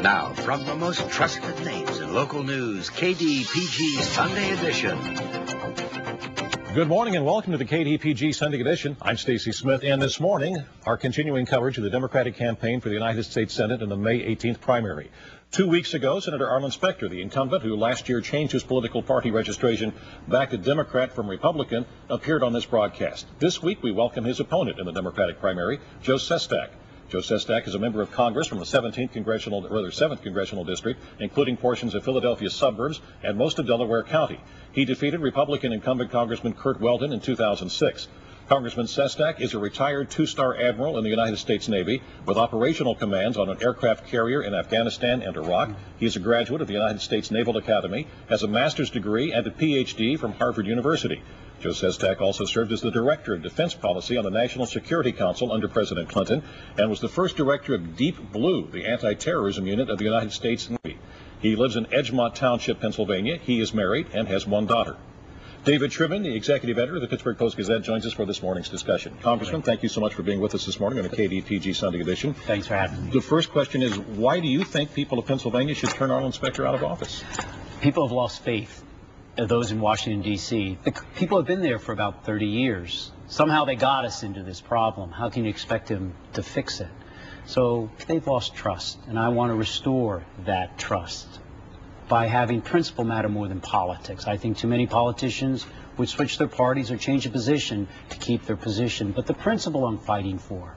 Now, from the most trusted names in local news, KDPG Sunday Edition. Good morning and welcome to the KDPG Sunday Edition. I'm Stacy Smith, and this morning, our continuing coverage of the Democratic campaign for the United States Senate in the May 18th primary. 2 weeks ago, Senator Arlen Specter, the incumbent who last year changed his political party registration back to Democrat from Republican, appeared on this broadcast. This week, we welcome his opponent in the Democratic primary, Joe Sestak. Joe Sestak is a member of Congress from the 7th Congressional District, including portions of Philadelphia's suburbs and most of Delaware County. He defeated Republican incumbent Congressman Curt Weldon in 2006. Congressman Sestak is a retired two-star admiral in the United States Navy with operational commands on an aircraft carrier in Afghanistan and Iraq. He is a graduate of the United States Naval Academy, has a master's degree and a Ph.D. from Harvard University. Joe Sestak also served as the Director of Defense Policy on the National Security Council under President Clinton and was the first Director of Deep Blue, the anti-terrorism unit of the United States Navy. He lives in Edgemont Township, Pennsylvania. He is married and has one daughter. David Trivin, the executive editor of the Pittsburgh Post-Gazette, joins us for this morning's discussion. Congressman, thank you so much for being with us this morning on the KDPG Sunday Edition. Thanks for having me. The first question is, why do you think people of Pennsylvania should turn Arlen Specter out of office? People have lost faith. Those in Washington, D.C. The people have been there for about 30 years. Somehow they got us into this problem. How can you expect them to fix it? So they've lost trust, and I want to restore that trust by having principle matter more than politics. I think too many politicians would switch their parties or change a position to keep their position. But the principle I'm fighting for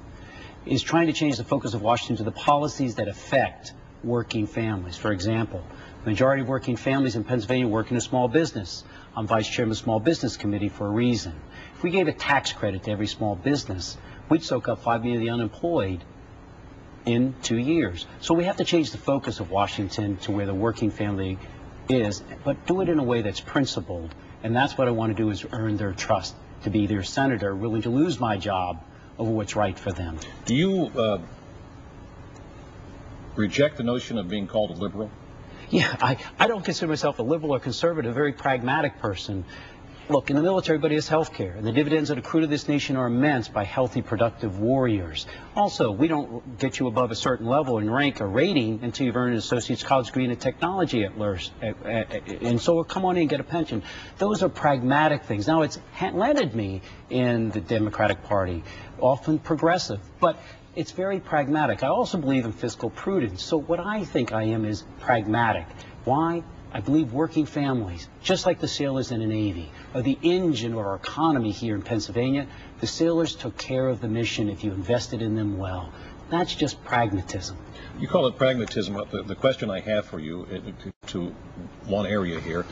is trying to change the focus of Washington to the policies that affect working families. For example, the majority of working families in Pennsylvania work in a small business. I'm vice chairman of the Small Business Committee for a reason. If we gave a tax credit to every small business, we'd soak up 5 million of the unemployed in 2 years. So we have to change the focus of Washington to where the working family is, but do it in a way that's principled. And that's what I want to do, is earn their trust, to be their senator, willing to lose my job over what's right for them. Do you reject the notion of being called a liberal? Yeah, I don't consider myself a liberal or conservative, a very pragmatic person. Look, in the military, everybody has health care, and the dividends that accrue to this nation are immense by healthy, productive warriors. Also, we don't get you above a certain level in rank or rating until you've earned an associate's college degree in technology at LERS, and so come on in and get a pension. Those are pragmatic things. Now, it's landed me in the Democratic Party, often progressive, but it's very pragmatic. I also believe in fiscal prudence. So what I think I am is pragmatic. Why? I believe working families, just like the sailors in the Navy, are the engine of our economy here in Pennsylvania. The sailors took care of the mission if you invested in them well. That's just pragmatism. You call it pragmatism. The question I have for you to one area here,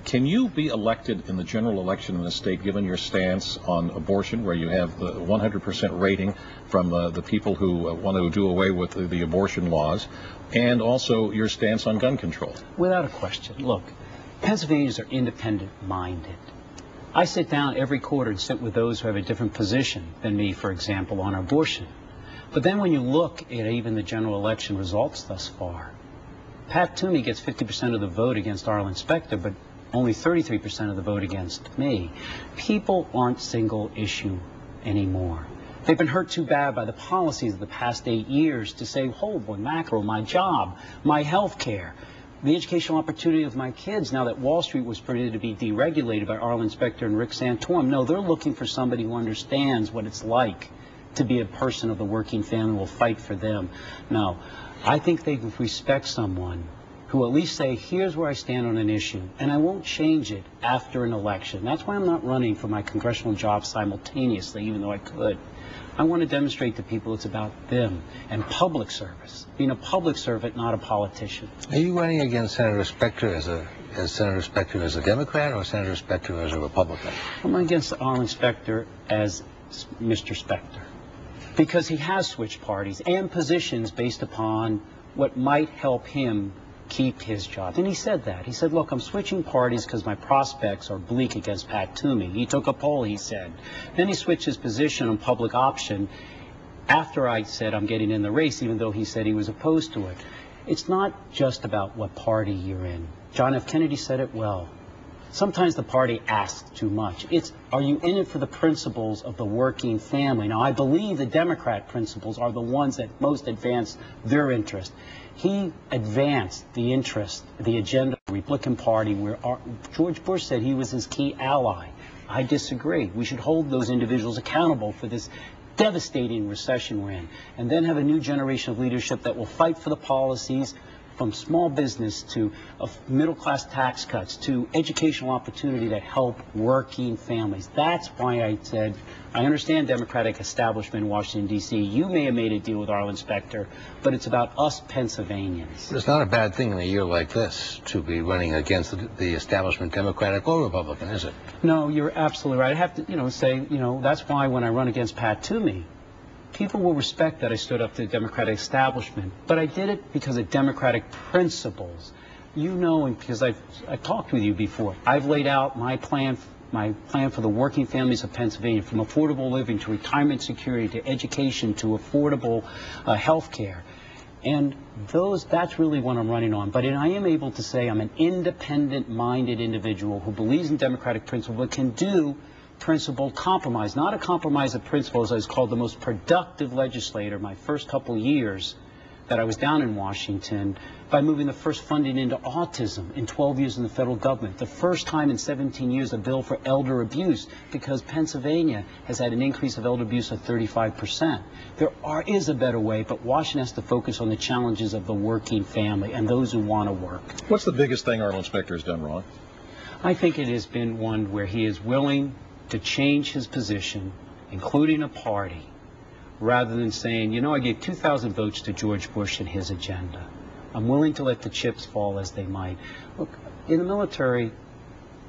can you be elected in the general election in the state given your stance on abortion, where you have the 100% rating from the people who want to do away with the abortion laws, and also your stance on gun control? Without a question. Look, Pennsylvanians are independent-minded. I sit down every quarter and sit with those who have a different position than me, for example, on abortion. But then when you look at even the general election results thus far, Pat Toomey gets 50% of the vote against Arlen Specter, but only 33% of the vote against me. People aren't single issue anymore. They've been hurt too bad by the policies of the past 8 years to say, oh boy, mackerel, my job, my health care, the educational opportunity of my kids, now that Wall Street was permitted to be deregulated by Arlen Specter and Rick Santorum. No, they're looking for somebody who understands what it's like to be a person of the working family, will fight for them. No, I think they respect someone who at least say, here's where I stand on an issue, and I won't change it after an election. That's why I'm not running for my congressional job simultaneously, even though I could. I want to demonstrate to people it's about them and public service, being a public servant, not a politician. Are you running against Senator Specter as a Democrat or Senator Specter as a Republican? I'm against Arlen Specter as Mr. Specter, because he has switched parties and positions based upon what might help him keep his job. And he said that. He said, look, I'm switching parties because my prospects are bleak against Pat Toomey. He took a poll, he said. Then he switched his position on public option after I said I'm getting in the race, even though he said he was opposed to it. It's not just about what party you're in. John F. Kennedy said it well. Sometimes the party asks too much. It's, are you in it for the principles of the working family? Now, I believe the Democrat principles are the ones that most advance their interest. He advanced the interest, the agenda of the Republican Party, where George Bush said he was his key ally. I disagree. We should hold those individuals accountable for this devastating recession we're in, and then have a new generation of leadership that will fight for the policies from small business to middle-class tax cuts to educational opportunity that help working families. That's why I said, I understand Democratic establishment in Washington, D.C. You may have made a deal with Arlen Specter, but it's about us Pennsylvanians. It's not a bad thing in a year like this to be running against the establishment, Democratic or Republican, is it? No, you're absolutely right. I have to, say, that's why when I run against Pat Toomey, people will respect that I stood up to the Democratic establishment, but I did it because of Democratic principles. And because I've talked with you before, I've laid out my plan for the working families of Pennsylvania, from affordable living to retirement security to education to affordable health care. And that's really what I'm running on. But I am able to say I'm an independent-minded individual who believes in democratic principle, but can do principled compromise, not a compromise of principles. I was called the most productive legislator my first couple of years that I was down in Washington by moving the first funding into autism in 12 years in the federal government, the first time in 17 years a bill for elder abuse, because Pennsylvania has had an increase of elder abuse of 35%. There is a better way, but Washington has to focus on the challenges of the working family and those who want to work. What's the biggest thing Arlen Specter has done wrong? I think it has been one where he is willing to change his position, including a party, rather than saying, I gave 2,000 votes to George Bush and his agenda. I'm willing to let the chips fall as they might. Look, in the military,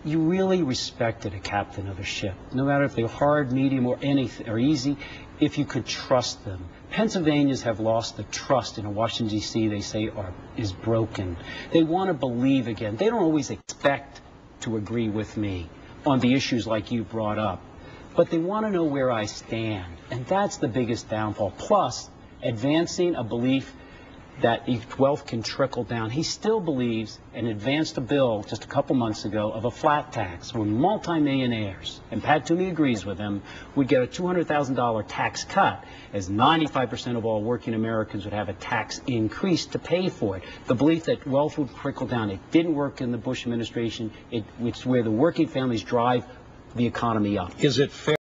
you really respected a captain of a ship, no matter if they're hard, medium, or anything, or easy, if you could trust them. Pennsylvanians have lost the trust in Washington, D.C. they say is broken. They want to believe again. They don't always expect to agree with me on the issues like you brought up, but they want to know where I stand, and that's the biggest downfall. Plus, advancing a belief that wealth can trickle down. He still believes, and advanced a bill just a couple months ago of a flat tax where multimillionaires, and Pat Toomey agrees with him, would get a $200,000 tax cut, as 95% of all working Americans would have a tax increase to pay for it. The belief that wealth would trickle down, it didn't work in the Bush administration. It's where the working families drive the economy up. Is it fair